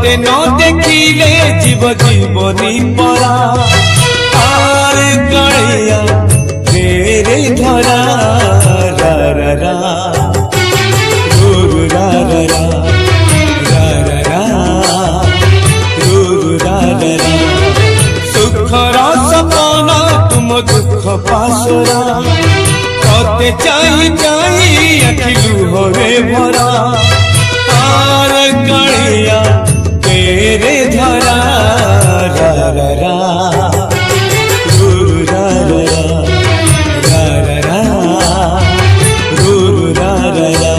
तोते न देखिले जीव जीवनी परा आर कालिया तेरे धरा रा रा रा रू रा रा रा रा रा रा रू रा रा रा सुखर सपना तुम दुख पासरा तोते चाही चाही अखि लुहरे भरा आर कालिया तेरे धरा रा रा रा रू रा रा रा रा रा रू रा रा रा।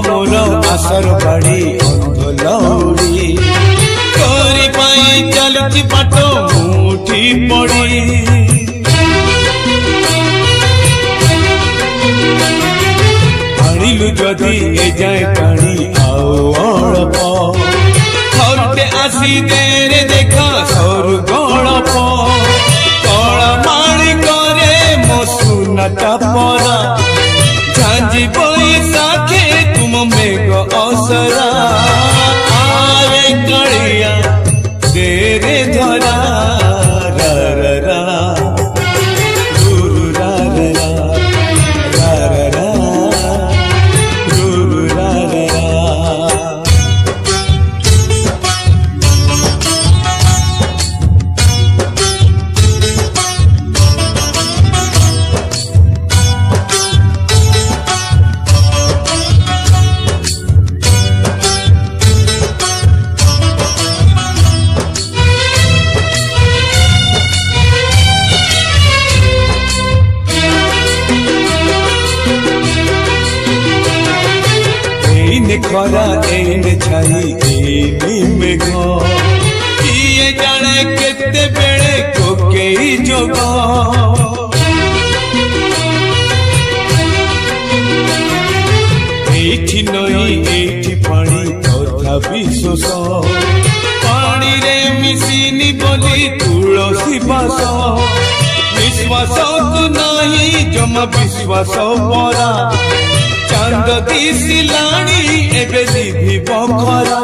मोर आसर बाड़ी अंध लौड़ी तोरी पाई चलती बाट मुठी पड़ी आनिलु जदि ए जाए पानी आओ अड़प थरते आसी देरे देख सर गड़प कला माणी करे मो सुनाटा परा झांझी बैसाखी तुम मेघ असरा आरे कालिया तेरे धरा रा रा रा रू रा रा रा रा रा रू रा रा। खरा एने छाई एने मेघ किए जाने केते बेले कोकेई जोग एठी नई एठी पानी तथापि शोष पानी रे मिसिनी बोली तुलसी बास विश्वास तू नहीं जमा विश्वास परा चांद दिसिलाणी एबे जीवी बखरा